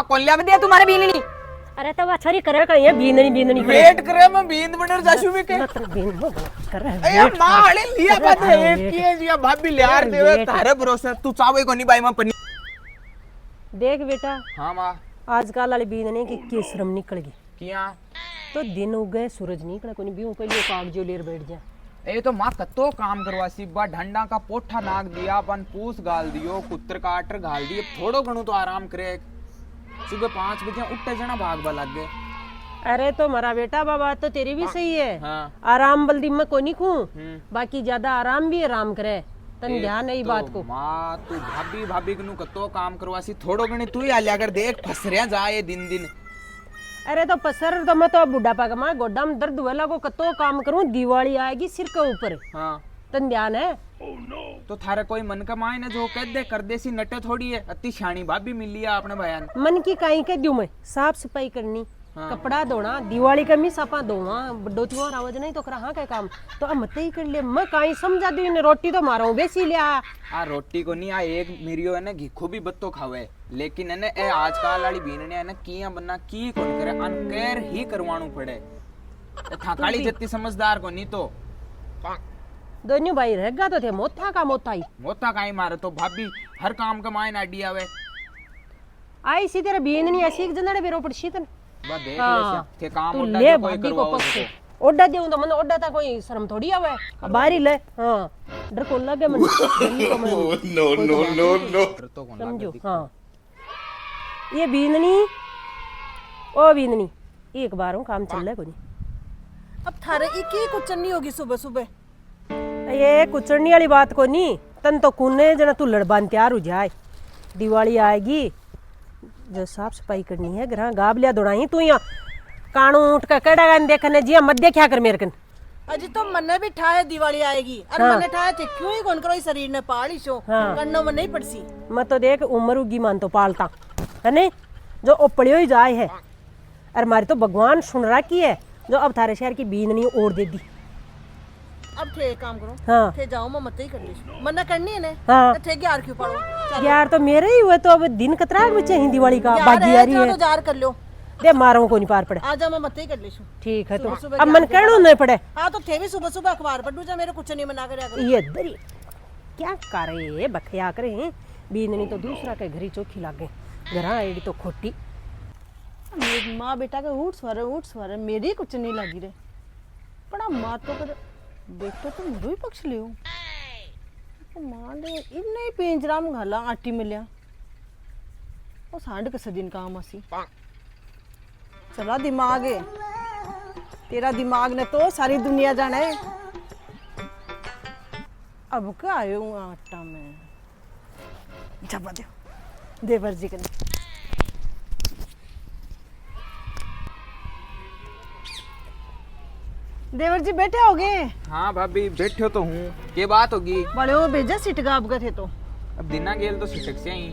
कौन लिया दिया तुम्हारे बीननी? अरे तो छोरी करे का ये बीननी वेट करे मैं बीन बनर जाशु में के बीन हो करे ए माले लिया बात एक की जिया भाभी लियार देवे तारे भरोसे तू चावे कोनी बाई में पनी। देख बेटा, हां मां आजकल वाली बीनने की केसरम निकल गई किया तो दिन उगे सूरज निकला कोनी बीऊ पहले कागजो लेर बैठ जा। ए तो मां कतो काम करवासी बा ढंडा का पोठा नाग दिया अपन पूस गाल दियो कुत्र काटर गाल दिए थोड़ो घणो तो आराम करे। सुबह 5 बजे उठे जना भागवा लग गए। अरे तो मरा बेटा बाबा तो तेरी भी सही है। हाँ। आराम बल्दी में कोनी खू बाकी ज्यादा आराम भी आराम करे तन ध्यान है ई बात को। मां तू भाभी कनु कतो काम करवासी थोड़ो घणी तू ही आल्या कर देख फसरिया जाए दिन। अरे तो पसर तो मैं तो बुढ़ापा का मां गोड्डा में दर्द वाला को कतो काम करूं दिवाली आएगी सिर के ऊपर। हाँ तन ध्यान है। तो थारे कोई मन का माय ने जो कह दे कर देसी नटे थोड़ी है अति शानी भाभी मिली है आपने बयान मन की काई के दूं मैं साफ सफाई करनी। हाँ। कपड़ा धोना दिवाली का मी सापा धोवा बड्डोतियो आवाज नहीं तो करा के काम तो अब मत ही कर ले मैं काई समझा दी ने रोटी तो मारो बेसी लिया आ रोटी को नहीं आ एक मिरियो है ना घीखो भी बत्तो खावे लेकिन है ए आजकल वाली बीनने है ना किया बनना की कौन करे अनकेर ही करवाणू पड़े थाकाली जत्ती समझदार को नहीं तो दोनों भाई रहेगा तो थे मोथा का ही मारे तो भाभी हर काम का मायने आडी आवे आई सी तेरा बीन नहीं ऐसी एक जनाड़े बेरो पड़सी तन बा देख ले थे काम तू ओडा ले कोई भाभी को करवाओ पक्के ओडा देऊं तो मन ओडा ता कोई शर्म थोड़ी आवे बाहर ही ले। हां डर को लगे मन नो तो कौन समझो। हां ये बीननी ओ बीननी एक बार काम चल रहा कोनी अब थारे एक ही कुचन्नी होगी सुबह सुबह। ये कुचड़नी वाली बात को नहीं तन तो कूने जना तू लड़बान तैयार हो जाए दिवाली आएगी जो साफ सफाई करनी है घर गाबलिया दौड़ाई तू यहाँ कानू उठ कर कड़ा गान देखने जिया मत देखा कर मेरे कन अजी तो मन्ने भी ठाए दिवाली आएगी और हाँ। मन्ने ठाए थे क्यों ही कौन करो इस शरीर ने पाली शो हाँ। करनो में नहीं पड़सी मैं तो देख उम्र उगी मान तो पालता है नहीं जो ओपड़ियो ही जाए है और हमारी तो भगवान सुन रहा की है जो अब थारे शहर की बीननी और दे दी। अब थे एक काम करो हाँ। थे जाओ मैं मत ही कर ली मन्ना करनी है ने हाँ। तो थे ग्यार क्यों पड़ो यार तो मेरे ही हुए तो अब दिन कतरा बचे ही दिवाली का बागी आ रही तो है जार कर लो दे मारो को नहीं पार पड़े आ जा मैं मत ही कर ली ठीक है तो सुबह-सुबह अब मन कहना नहीं पड़े। हाँ तो थे भी सुबह सुबह अखबार पढ़ जा मेरे कुछ नहीं मना कर ये दरी क्या करे बखया करे बीननी तो दूसरा के घरी चौखी लागे घरा एडी तो खोटी मेरी माँ बेटा का उठ सवार मेरी कुछ नहीं लगी रे बड़ा माँ तो कर बेटा तो मेरे ही पक्ष ले माँ ने इन्हें पिंजरा में घाला आटी मिलिया वो सांड के दिन काम आसी चला दिमाग है तेरा दिमाग ने तो सारी दुनिया जाना है। अब क्या आए हूँ आटा में जबा दे देवर जी के देवर जी बैठे हो गए? हाँ भाभी बैठे तो हूँ के बात होगी बड़े वो भेजा सिटगा अब गए थे तो अब दिना गेल तो सिटक से ही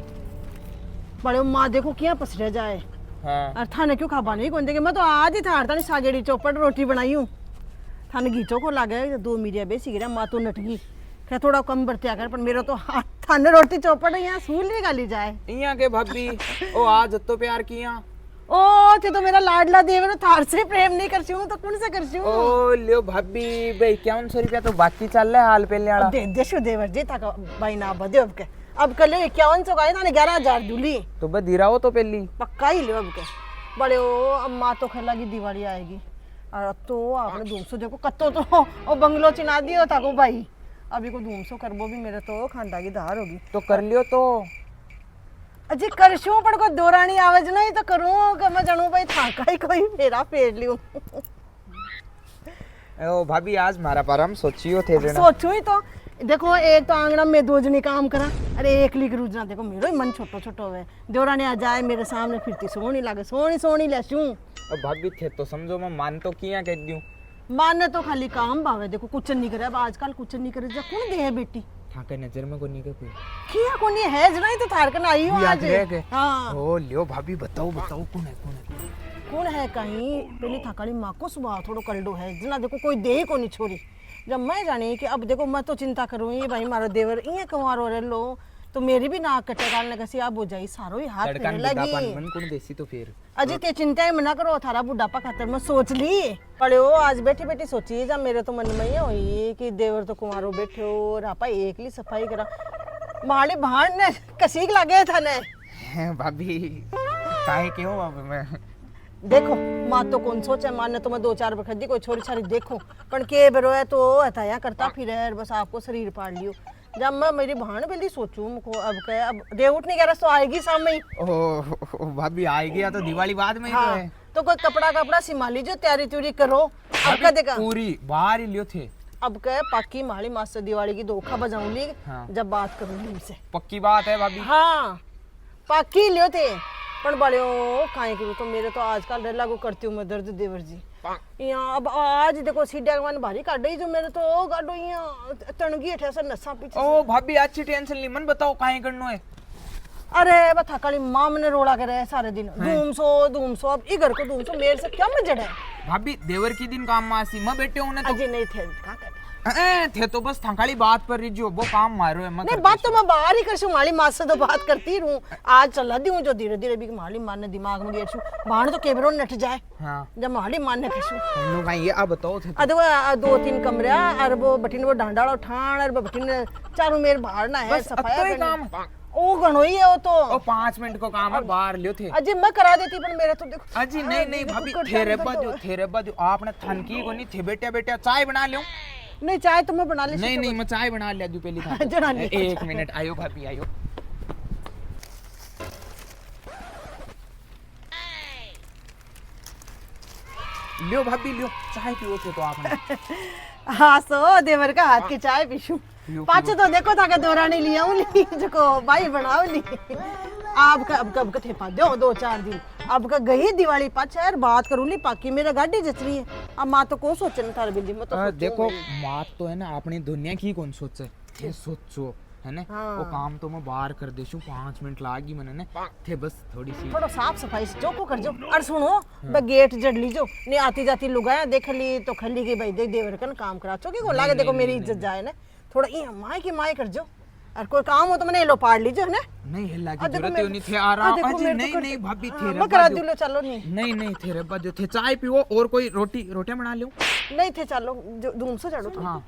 बड़े माँ देखो क्या पसरे जाए। हाँ और थाने क्यों खा नहीं कौन देंगे मैं तो आज ही था नहीं सागेड़ी चौपट रोटी बनाई हूँ थाने घीचो को लागे 2 मीडिया बेसी गिरा माँ तो नटगी क्या थोड़ा कम बरतिया कर पर मेरा तो हाथ थाने रोटी चौपट यहाँ सूल नहीं गाली जाए इया के भाभी ओ आज तो प्यार किया ओ ते तो मेरा लाडला देवर थार से प्रेम नहीं करती हूँ तो कौन से करती हूँ ओ लियो भाभी भाई 5100 रुपया तो बाकी चल रहा है हाल पहले वाला दे देशो देवर जी था भाई ना बदे अब कर लियो 5100 का था 11,000 दूली तो बस धीरा हो तो पहली पक्का ही लियो अब के बड़े ओ अब माँ तो खेला की दिवाली आएगी और अब तो आपने 200 देखो कत्तो तो ओ बंगलो चिना दियो था को भाई अभी को 200 करबो भी मेरे तो खांडा की धार होगी तो कर लियो तो अजी करशू पर को दोरानी आवाज नहीं तो करूं कि मैं जानू भाई थाका ही कोई मेरा फेर लियो ओ भाभी आज मारा पारम सोचियो थे जना सोचू ही तो देखो एक तो आंगना में 2 जनी काम करा अरे एक लिख रूजना देखो मेरो ही मन छोटो छोटो है दोरानी आ जाए मेरे सामने फिरती सोनी लागे सोनी लेसू अब भाभी थे तो समझो मैं मान तो किया कह दूं मानने तो खाली काम भावे देखो कुछ नहीं करे अब आजकल कुछ नहीं करे जा कौन दे है बेटी थाके नजर में को नहीं के कोई किया कोनी है जना ही तो थारकन आई हूं आज हां ओ लियो भाभी बताओ कौन है कौन है कहीं पहली थाकाली माँ को सुबह थोड़ो कलडो है जना देखो कोई दे को नहीं छोरी जब मैं जानी कि अब देखो मैं तो चिंता करूँ ये भाई मारो देवर ये कुंवारो रे लो तो मेरी भी नाक कटे काल ने कसी अब हो जाई सारो ही हाथ तड़का फेरे बुढ़ापा लगी मन कौन देसी तो फिर अजी ते चिंता ही मना करो थारा बुढ़ापा खातर मैं सोच ली पड़े हो आज बैठे बैठे सोची जा मेरे तो मन में ही हुई कि देवर तो कुमारो बैठे हो रापा एकली सफाई करा माली भाण ने कसीक लागे था ने भाभी काहे क्यों अब मैं देखो माँ तो कौन सोचे माँ ने तो मैं 2-4 बखदी कोई छोरी छारी देखो पण के बरो है तो हताया करता फिर है बस आपको शरीर पाड़ लियो जब मैं मेरी भाण बेली सोचूं मुझको अब कह अब दे उठने कह तो आएगी सामने ही ओ भाभी आएगी या तो दिवाली बाद में ही तो हाँ है तो कोई कपड़ा सिमा लीजिए तैयारी त्यूरी करो अब का देखा पूरी बाहर ही लियो थे अब कह पाकी माली मास से दिवाली की धोखा बजाऊंगी हाँ। जब बात करूंगी उनसे पक्की बात है भाभी हाँ पाकी लियो थे पण बड़े काहे करूं तो मेरे तो आजकल रेला को करती हूँ मैं दर्द देवर जी यहाँ अब आज देखो सीढ़िया मन भारी काट रही जो मेरे तो गाडो यहाँ तणगी अठे से नसा पीछे ओ भाभी अच्छी टेंशन ली मन बताओ काहे करनो है अरे बता काली माँ मैंने रोड़ा करे सारे दिन धूम सो अब इधर को धूम सो मेरे से क्या मजड़ है भाभी देवर की दिन काम मासी मैं बैठे हूं ना तो अजय नहीं थे का करे थे तो बस थकाली बात पर रही जो वो काम मारो है नहीं बात तो मैं बाहर ही कर माली माँ से तो बात करती रहूं आज चला दी हूँ जो धीरे धीरे भी माली माँ ने दिमाग में गेट बाहर तो केबरो नट जाए हाँ जब माली माँ ने कशू नो भाई ये अब बताओ थे अदो 2-3 कमरे और वो बटिन वो डांडाड़ा उठान और वो बटिन चारों मेरे बाहर ना है बस अब तो ही काम ओ गणो ही है वो तो ओ 5 मिनट को काम है बाहर लियो थे अजय मैं करा देती पर मेरा तो देखो अजी नहीं भाभी थे बजो आपने थनकी को नहीं थे बेटे बेटे चाय बना लियो नहीं चाय तो मैं बना ले नहीं मैं चाय बना लिया दू पहली था जना ले 1 मिनट आयो भाभी आयो लियो भाभी लियो चाय पियो थे तो आपने हाँ सो देवर का हाथ की चाय पीशू पाछे तो देखो था के दौरानी लिया हूँ जो भाई बनाओ ली आपका अब का ठेपा दो 2-4 दिन अब का गई दिवाली पाछे यार बात करूँ ली पाकी मेरा गाड़ी जच रही है अब माँ तो कौन सोचे ना थारे बिल्ली में तो देखो बात तो है ना अपनी दुनिया की कौन सोचे थे सोचो है ना हाँ। वो काम तो मैं बाहर कर देशू 5 मिनट लागी मैंने ने थे बस थोड़ी सी थोड़ा साफ सफाई से जो को कर जो और सुनो मैं गेट जड़ ली जो नहीं आती जाती लुगाया देख ली तो खली की भाई देख देवर कन काम करा चो को लागे देखो मेरी इज्जत जाए ना थोड़ा ये माए की माए कर जो और कोई काम हो तो मैंने लो पाड़ लीजिए है ना नहीं हिला की जरूरत नहीं थे आ रहा अजी नहीं भाभी थे मैं करा दूं लो चलो नहीं थे रब्बा जो थे चाय पियो और कोई रोटियां बना लो नहीं थे चलो जो धूम से चढ़ो तो हाँ